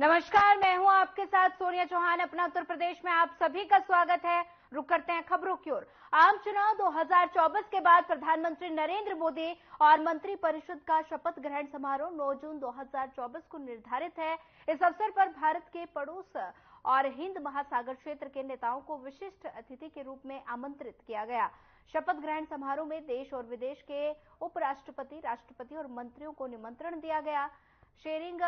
नमस्कार, मैं हूं आपके साथ सोनिया चौहान। अपना उत्तर प्रदेश में आप सभी का स्वागत है। रुक करते हैं खबरों की ओर। आम चुनाव 2024 के बाद प्रधानमंत्री नरेंद्र मोदी और मंत्रिपरिषद का शपथ ग्रहण समारोह 9 जून 2024 को निर्धारित है। इस अवसर पर भारत के पड़ोस और हिंद महासागर क्षेत्र के नेताओं को विशिष्ट अतिथि के रूप में आमंत्रित किया गया। शपथ ग्रहण समारोह में देश और विदेश के उपराष्ट्रपति, राष्ट्रपति और मंत्रियों को निमंत्रण दिया गया। शेरिंग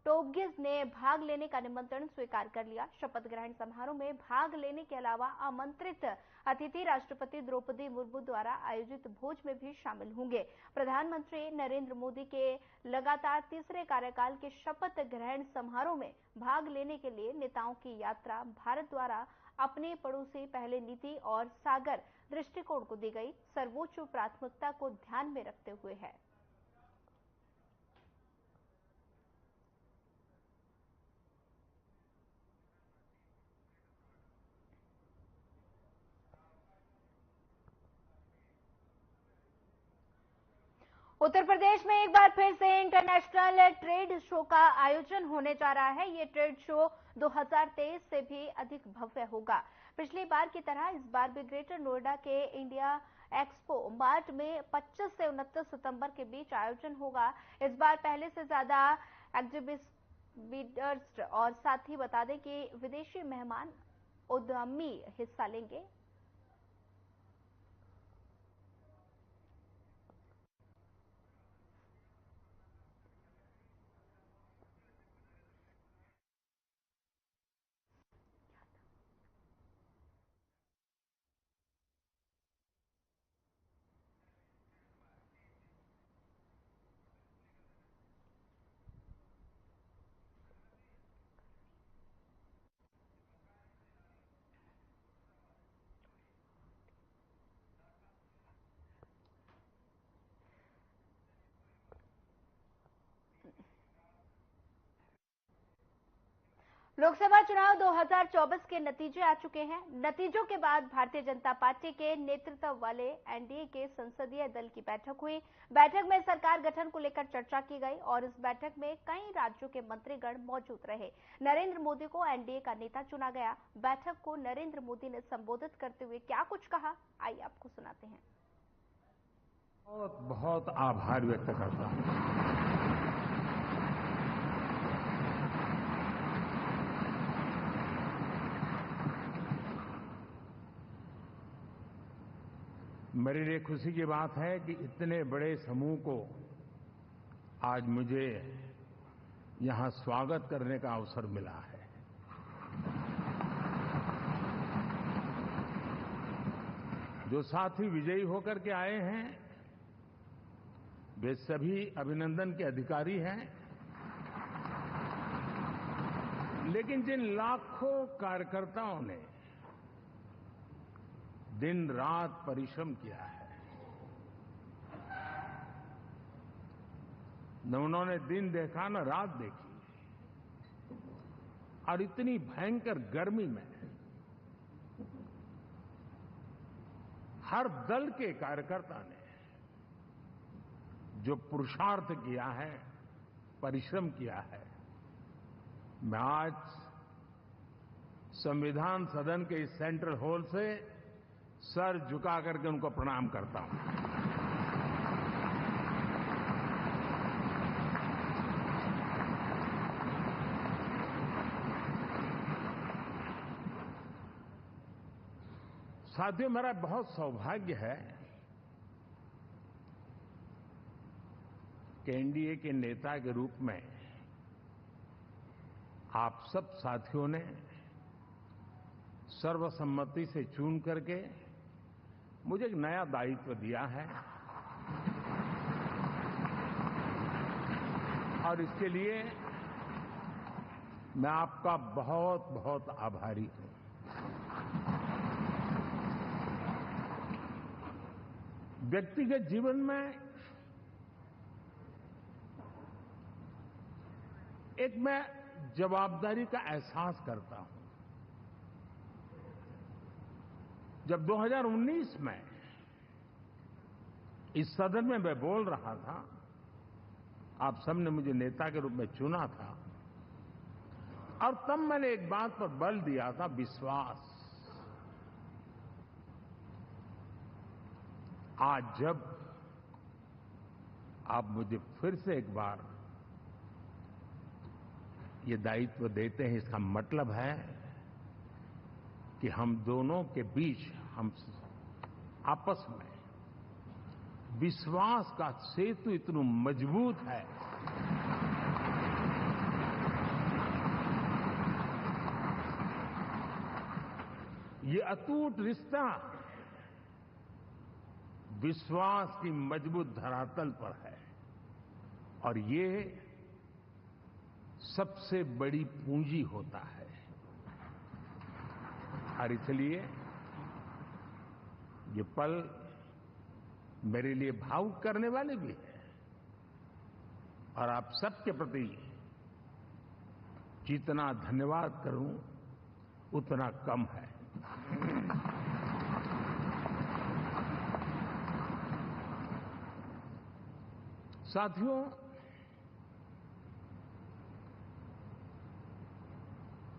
टोब्गेज ने भाग लेने का निमंत्रण स्वीकार कर लिया। शपथ ग्रहण समारोह में भाग लेने के अलावा आमंत्रित अतिथि राष्ट्रपति द्रौपदी मुर्मू द्वारा आयोजित भोज में भी शामिल होंगे। प्रधानमंत्री नरेंद्र मोदी के लगातार तीसरे कार्यकाल के शपथ ग्रहण समारोह में भाग लेने के लिए नेताओं की यात्रा भारत द्वारा अपने पड़ोसी पहले नीति और सागर दृष्टिकोण को दी गई सर्वोच्च प्राथमिकता को ध्यान में रखते हुए है। उत्तर प्रदेश में एक बार फिर से इंटरनेशनल ट्रेड शो का आयोजन होने जा रहा है। ये ट्रेड शो 2023 से भी अधिक भव्य होगा। पिछली बार की तरह इस बार भी ग्रेटर नोएडा के इंडिया एक्सपो मार्ट में 25 से 29 सितंबर के बीच आयोजन होगा। इस बार पहले से ज्यादा एग्जिबिटर्स और साथ ही बता दें कि विदेशी मेहमान उद्यमी हिस्सा लेंगे। लोकसभा चुनाव 2024 के नतीजे आ चुके हैं। नतीजों के बाद भारतीय जनता पार्टी के नेतृत्व वाले एनडीए के संसदीय दल की बैठक हुई। बैठक में सरकार गठन को लेकर चर्चा की गई और इस बैठक में कई राज्यों के मंत्रीगण मौजूद रहे। नरेंद्र मोदी को एनडीए का नेता चुना गया। बैठक को नरेंद्र मोदी ने संबोधित करते हुए क्या कुछ कहा, आइए आपको सुनाते हैं। बहुत बहुत आभार व्यक्त करता हूं। मेरे लिए खुशी की बात है कि इतने बड़े समूह को आज मुझे यहां स्वागत करने का अवसर मिला है। जो साथी विजयी होकर के आए हैं वे सभी अभिनंदन के अधिकारी हैं, लेकिन जिन लाखों कार्यकर्ताओं ने दिन रात परिश्रम किया है, न उन्होंने दिन देखा न रात देखी, और इतनी भयंकर गर्मी में हर दल के कार्यकर्ता ने जो पुरुषार्थ किया है, परिश्रम किया है, मैं आज संविधान सदन के इस सेंट्रल हॉल से सर झुका करके उनको प्रणाम करता हूं। साथियों, मेरा बहुत सौभाग्य है कि एनडीए के नेता के रूप में आप सब साथियों ने सर्वसम्मति से चुन करके मुझे एक नया दायित्व दिया है और इसके लिए मैं आपका बहुत बहुत आभारी हूं। व्यक्तिगत जीवन में एक मैं जवाबदारी का एहसास करता हूं। जब 2019 में इस सदन में मैं बोल रहा था, आप सबने मुझे नेता के रूप में चुना था, और तब मैंने एक बात पर बल दिया था, विश्वास। आज जब आप मुझे फिर से एक बार ये दायित्व देते हैं, इसका मतलब है कि हम दोनों के बीच, हम आपस में विश्वास का सेतु इतना मजबूत है ये अटूट रिश्ता विश्वास की मजबूत धरातल पर है और ये सबसे बड़ी पूंजी होता है। और इसलिए ये पल मेरे लिए भावुक करने वाले भी हैं और आप सबके प्रति जितना धन्यवाद करूं उतना कम है। साथियों,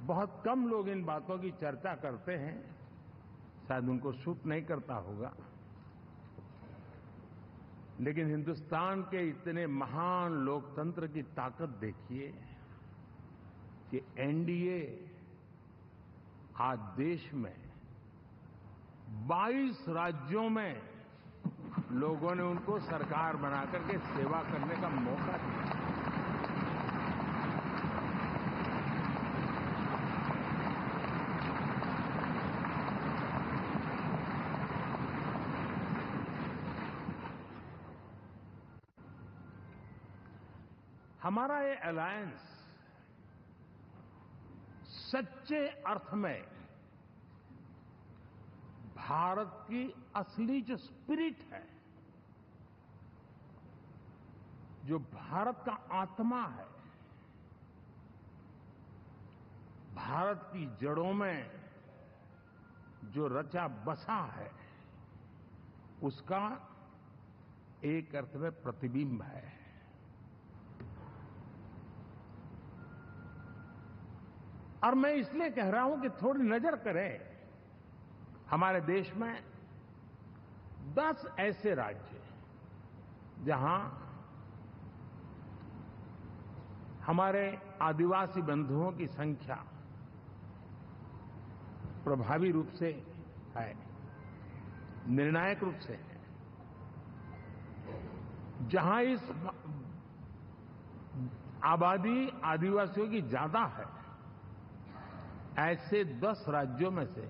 बहुत कम लोग इन बातों की चर्चा करते हैं, शायद उनको सूट नहीं करता होगा, लेकिन हिंदुस्तान के इतने महान लोकतंत्र की ताकत देखिए कि एनडीए आज देश में 22 राज्यों में लोगों ने उनको सरकार बनाकर के सेवा करने का मौका दिया। हमारा ये अलायंस सच्चे अर्थ में भारत की असली जो स्पिरिट है, जो भारत का आत्मा है, भारत की जड़ों में जो रचा बसा है, उसका एक अर्थ में प्रतिबिंब है। और मैं इसलिए कह रहा हूं कि थोड़ी नजर करें, हमारे देश में 10 ऐसे राज्य जहां हमारे आदिवासी बंधुओं की संख्या प्रभावी रूप से है, निर्णायक रूप से है, जहां इस आबादी आदिवासियों की ज्यादा है, ऐसे 10 राज्यों में से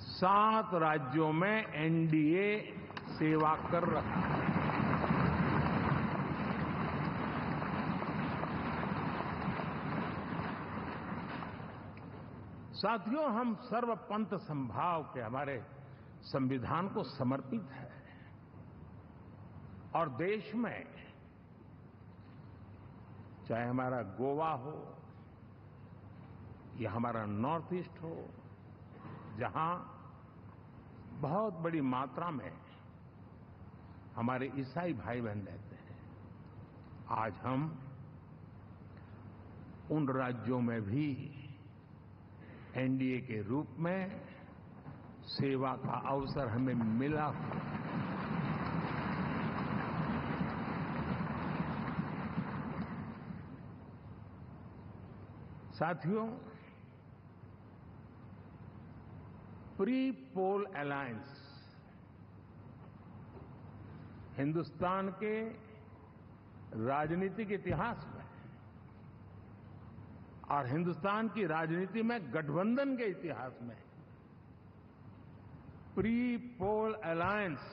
7 राज्यों में एनडीए सेवा कर रहा है। साथियों, हम सर्वपंथ संभाव के हमारे संविधान को समर्पित है और देश में चाहे हमारा गोवा हो या हमारा नॉर्थ ईस्ट हो, जहां बहुत बड़ी मात्रा में हमारे ईसाई भाई बहन रहते हैं, आज हम उन राज्यों में भी एनडीए के रूप में सेवा का अवसर हमें मिला हुआ है। साथियों, प्री पोल अलायंस हिंदुस्तान के राजनीतिक इतिहास में और हिंदुस्तान की राजनीति में गठबंधन के इतिहास में प्री पोल अलायंस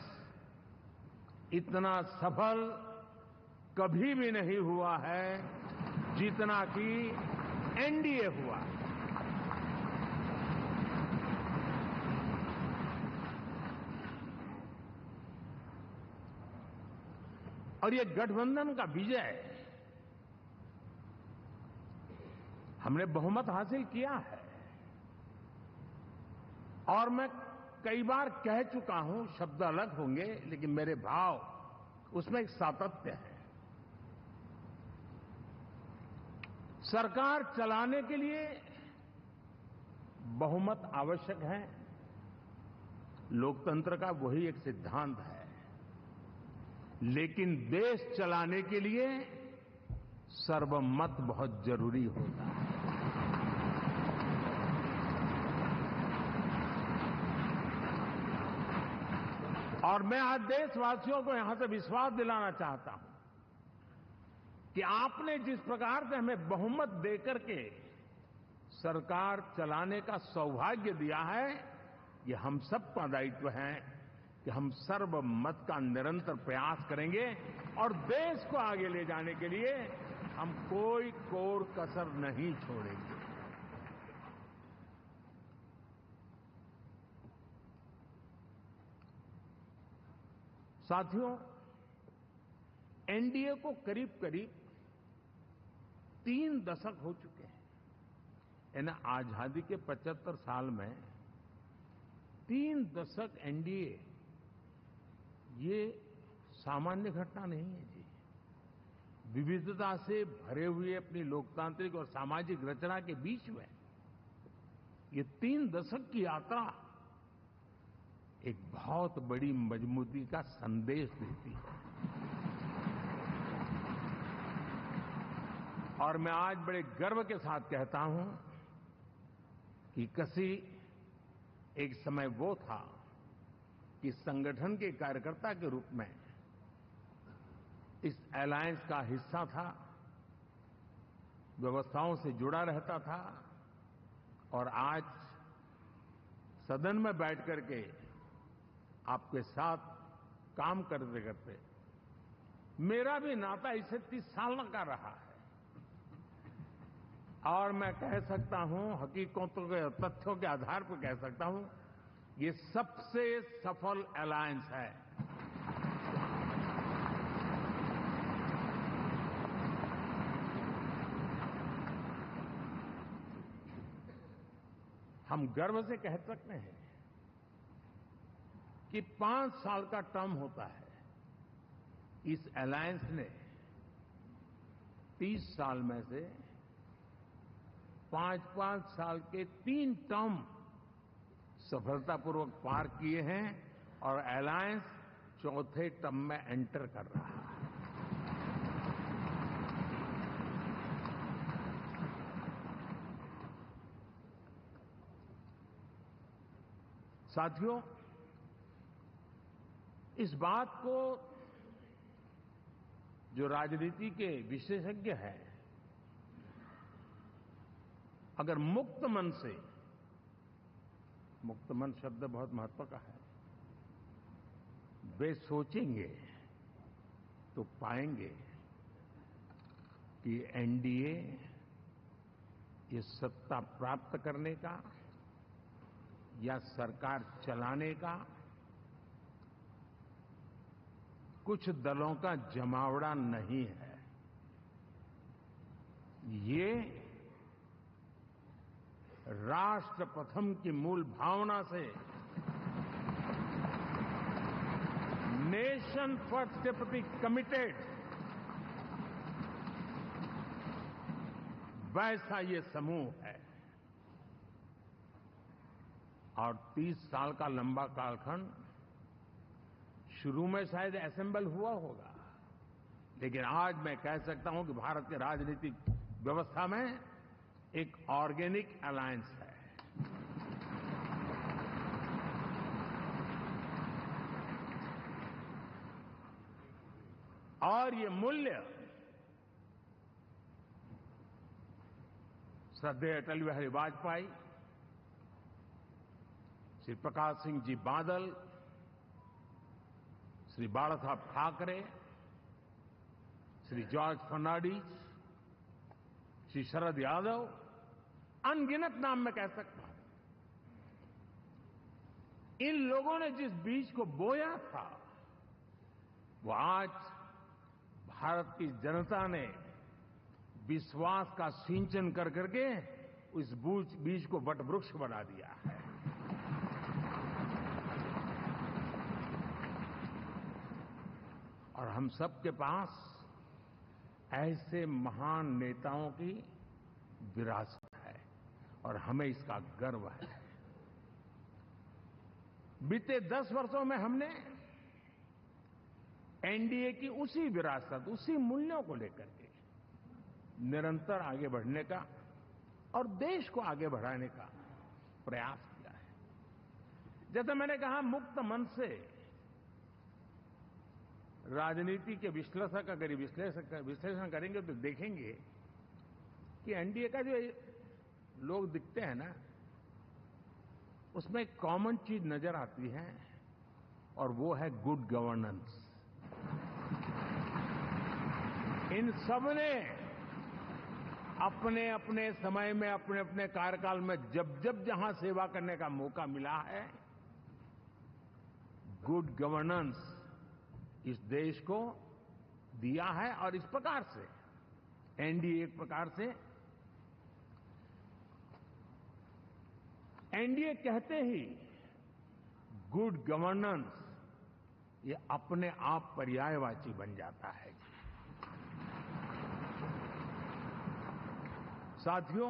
इतना सफल कभी भी नहीं हुआ है जितना कि एनडीए हुआ। और ये गठबंधन का विजय, हमने बहुमत हासिल किया है और मैं कई बार कह चुका हूं, शब्द अलग होंगे लेकिन मेरे भाव उसमें एक सातत्य है। सरकार चलाने के लिए बहुमत आवश्यक है। लोकतंत्र का वही एक सिद्धांत है। लेकिन देश चलाने के लिए सर्वमत बहुत जरूरी होता है। और मैं आज देशवासियों को यहां से विश्वास दिलाना चाहता हूं कि आपने जिस प्रकार से हमें बहुमत देकर के सरकार चलाने का सौभाग्य दिया है, ये हम सबका दायित्व है कि हम सर्वमत का निरंतर प्रयास करेंगे और देश को आगे ले जाने के लिए हम कोई कोर कसर नहीं छोड़ेंगे। साथियों, एनडीए को करीब करीब 3 दशक हो चुके हैं। यानी आजादी के 75 साल में 3 दशक एनडीए, ये सामान्य घटना नहीं है जी। विविधता से भरे हुए अपनी लोकतांत्रिक और सामाजिक रचना के बीच में ये 3 दशक की यात्रा एक बहुत बड़ी मजबूती का संदेश देती है। और मैं आज बड़े गर्व के साथ कहता हूं कि किसी एक समय वो था कि संगठन के कार्यकर्ता के रूप में इस अलायंस का हिस्सा था, व्यवस्थाओं से जुड़ा रहता था और आज सदन में बैठ करके आपके साथ काम करते करते मेरा भी नाता इससे 30 साल का रहा है। और मैं कह सकता हूं, हकीकतों के तथ्यों के आधार पर कह सकता हूं, ये सबसे सफल अलायंस है। हम गर्व से कह सकते हैं कि 5 साल का टर्म होता है। इस अलायंस ने 30 साल में से 5-5 साल के 3 टर्म सफलतापूर्वक पार किए हैं और अलायंस 4थे टर्म में एंटर कर रहा है। साथियों, इस बात को जो राजनीति के विशेषज्ञ हैं, अगर मुक्त मन से, मुक्त मन शब्द बहुत महत्व का है, वे सोचेंगे तो पाएंगे कि एनडीए ये सत्ता प्राप्त करने का या सरकार चलाने का कुछ दलों का जमावड़ा नहीं है। ये राष्ट्र प्रथम की मूल भावना से नेशन फर्स्ट के प्रति कमिटेड वैसा ये समूह है। और 30 साल का लंबा कालखंड शुरू में शायद असेंबल हुआ होगा, लेकिन आज मैं कह सकता हूं कि भारत के राजनीतिक व्यवस्था में एक ऑर्गेनिक अलायंस है। और ये मूल्य श्रद्धेय अटल बिहारी वाजपेयी, श्री प्रकाश सिंह जी बादल, श्री बाला साहब ठाकरे, श्री जॉर्ज फर्नांडिस, श्री शरद यादव, अनगिनत नाम मैं कह सकता हूं। इन लोगों ने जिस बीज को बोया था, वो आज भारत की जनता ने विश्वास का सिंचन कर करके उस बीज को वटवृक्ष बना दिया है। और हम सबके पास ऐसे महान नेताओं की विरासत है और हमें इसका गर्व है। बीते 10 वर्षों में हमने एनडीए की उसी विरासत, उसी मूल्यों को लेकर के निरंतर आगे बढ़ने का और देश को आगे बढ़ाने का प्रयास किया है। जैसे मैंने कहा, मुक्त मन से राजनीति के विश्लेषक अगर विश्लेषण करेंगे तो देखेंगे कि एनडीए का जो लोग दिखते हैं ना, उसमें एक कॉमन चीज नजर आती है और वो है गुड गवर्नेंस। इन सबने अपने अपने समय में, अपने अपने कार्यकाल में जब जब जहां सेवा करने का मौका मिला है, गुड गवर्नेंस इस देश को दिया है। और इस प्रकार से एनडीए एक प्रकार से, एनडीए कहते ही गुड गवर्नेंस ये अपने आप पर्यायवाची बन जाता है। साथियों,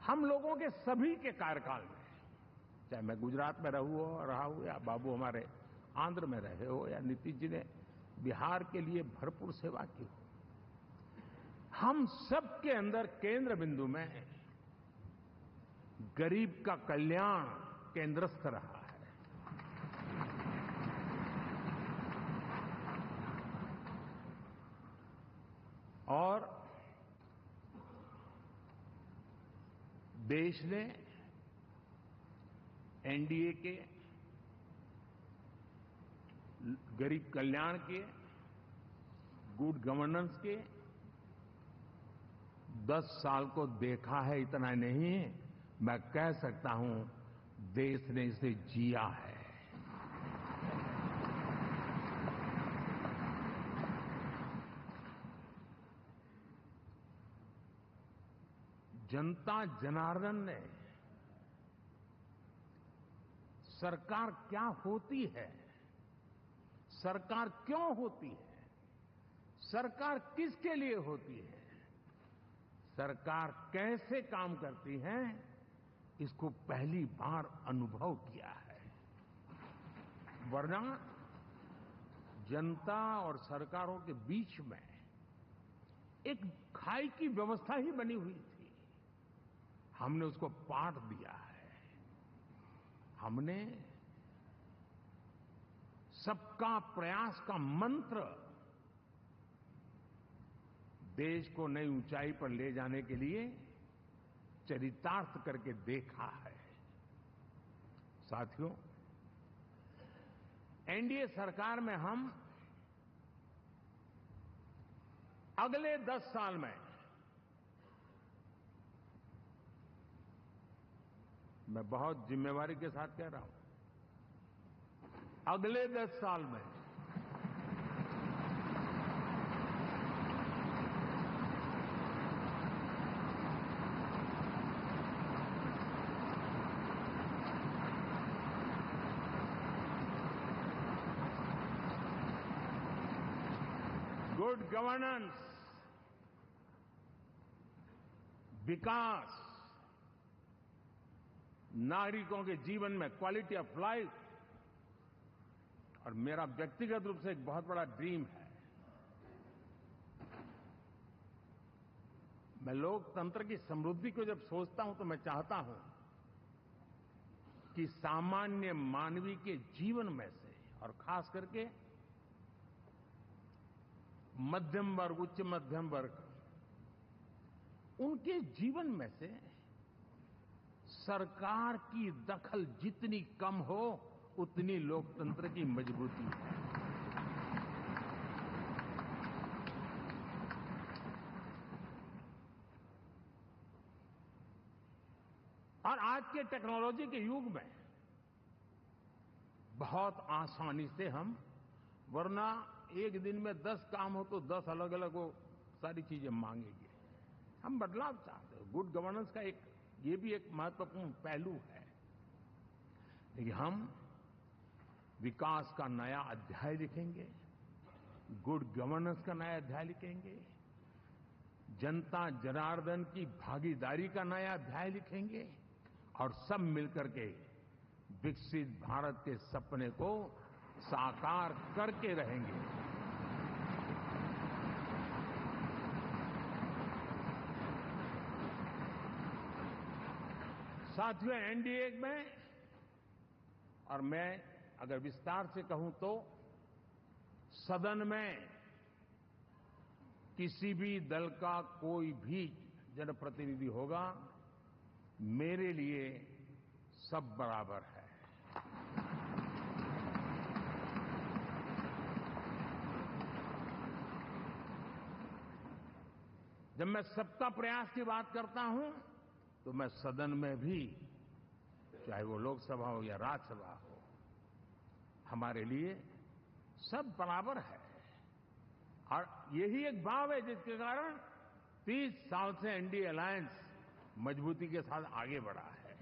हम लोगों के सभी के कार्यकाल में, चाहे मैं गुजरात में रहा हूं या बाबू हमारे आंध्र में रहे हो या नीतीश जी ने बिहार के लिए भरपूर सेवा की हो, हम सबके अंदर केंद्र बिंदु में गरीब का कल्याण केंद्रस्थ रहा है। और देश ने एनडीए के गरीब कल्याण के, गुड गवर्नेंस के 10 साल को देखा है। इतना नहीं, मैं कह सकता हूं देश ने इसे जिया है। जनता जनार्दन ने सरकार क्या होती है, सरकार क्यों होती है, सरकार किसके लिए होती है, सरकार कैसे काम करती है, इसको पहली बार अनुभव किया है। वरना जनता और सरकारों के बीच में एक खाई की व्यवस्था ही बनी हुई थी। हमने उसको पाठ दिया है। हमने सबका प्रयास का मंत्र देश को नई ऊंचाई पर ले जाने के लिए चरितार्थ करके देखा है। साथियों, एनडीए सरकार में हम अगले 10 साल में, मैं बहुत जिम्मेवारी के साथ कह रहा हूं, अगले 10 साल में गुड गवर्नेंस, विकास, नागरिकों के जीवन में क्वालिटी ऑफ लाइफ, और मेरा व्यक्तिगत रूप से एक बहुत बड़ा ड्रीम है, मैं लोकतंत्र की समृद्धि को जब सोचता हूं तो मैं चाहता हूं कि सामान्य मानवीय के जीवन में से, और खास करके मध्यम वर्ग, उच्च मध्यम वर्ग, उनके जीवन में से सरकार की दखल जितनी कम हो, उतनी लोकतंत्र की मजबूती है। और आज के टेक्नोलॉजी के युग में बहुत आसानी से हम, वरना एक दिन में 10 काम हो तो 10 अलग अलग वो सारी चीजें मांगेंगे। हम बदलाव चाहते हैं। गुड गवर्नेंस का ये भी एक महत्वपूर्ण पहलू है। लेकिन हम विकास का नया अध्याय लिखेंगे, गुड गवर्नेंस का नया अध्याय लिखेंगे, जनता जनार्दन की भागीदारी का नया अध्याय लिखेंगे और सब मिलकर के विकसित भारत के सपने को साकार करके रहेंगे। साथियों, एनडीए में, और मैं अगर विस्तार से कहूं तो सदन में किसी भी दल का कोई भी जनप्रतिनिधि होगा, मेरे लिए सब बराबर है। जब मैं सबका प्रयास की बात करता हूं तो मैं सदन में भी, चाहे वो लोकसभा हो या राज्यसभा हो, हमारे लिए सब बराबर है। और यही एक भाव है जिसके कारण 30 साल से एनडीए अलायंस मजबूती के साथ आगे बढ़ा है।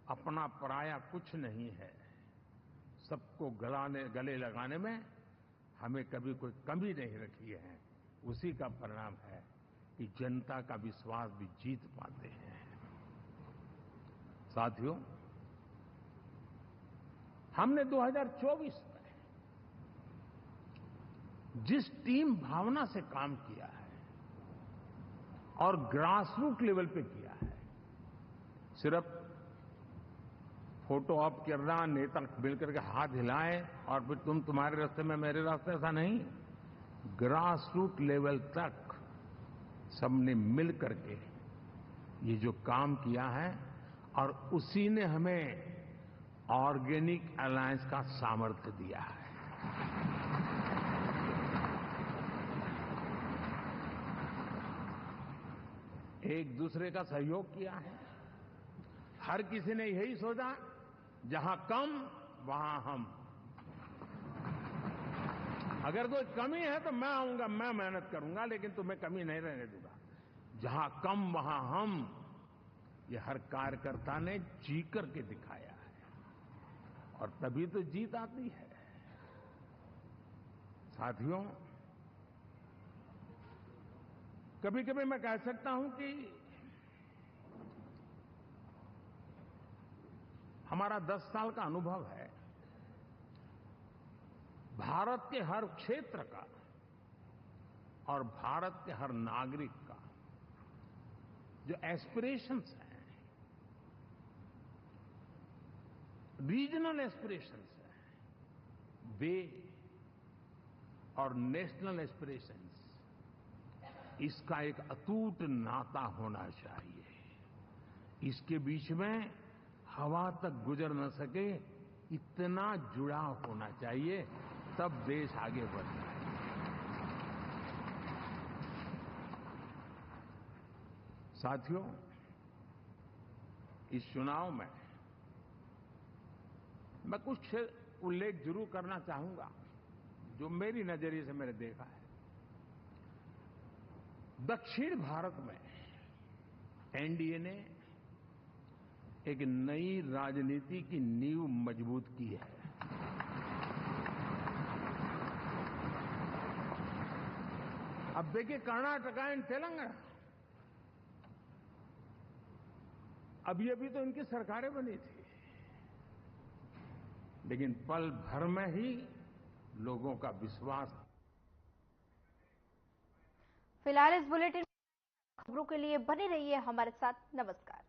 अपना पराया कुछ नहीं है। सबको गले लगाने में हमें कभी कोई कमी नहीं रखी है। उसी का परिणाम है कि जनता का विश्वास भी जीत पाते हैं। साथियों, हमने 2024 में जिस टीम भावना से काम किया है और ग्रासरूट लेवल पे किया है, सिर्फ फोटो ऑप करना, नेता मिलकर के हाथ हिलाएं और फिर तुम्हारे रास्ते में मेरे रास्ते, ऐसा नहीं। ग्रासरूट लेवल तक सबने मिल करके ये जो काम किया है, और उसी ने हमें ऑर्गेनिक अलायंस का सामर्थ्य दिया है। एक दूसरे का सहयोग किया है। हर किसी ने यही सोचा, जहां कम वहां हम। अगर कोई कमी है तो मैं आऊंगा, मैं मेहनत करूंगा, लेकिन तुम्हें कमी नहीं रहने दूंगा। जहां कम वहां हम, ये हर कार्यकर्ता ने जी करके दिखाया है, और तभी तो जीत आती है। साथियों, कभी कभी मैं कह सकता हूं कि हमारा 10 साल का अनुभव है, भारत के हर क्षेत्र का और भारत के हर नागरिक का जो एस्पिरेशंस हैं, रीजनल एस्पिरेशंस हैं, वे और नेशनल एस्पिरेशंस, इसका एक अटूट नाता होना चाहिए। इसके बीच में हवा तक गुजर न सके, इतना जुड़ाव होना चाहिए, तब देश आगे बढ़ता है। साथियों, इस चुनाव में मैं कुछ उल्लेख जरूर करना चाहूंगा जो मेरी नजरिए से मैंने देखा है। दक्षिण भारत में एनडीए ने एक नई राजनीति की नींव मजबूत की है। अब देखिए, कर्नाटक एंड तेलंगाना, अभी तो इनकी सरकारें बनी थी, लेकिन पल भर में ही लोगों का विश्वास। फिलहाल इस बुलेटिन खबरों के लिए बने रहिए हमारे साथ। नमस्कार।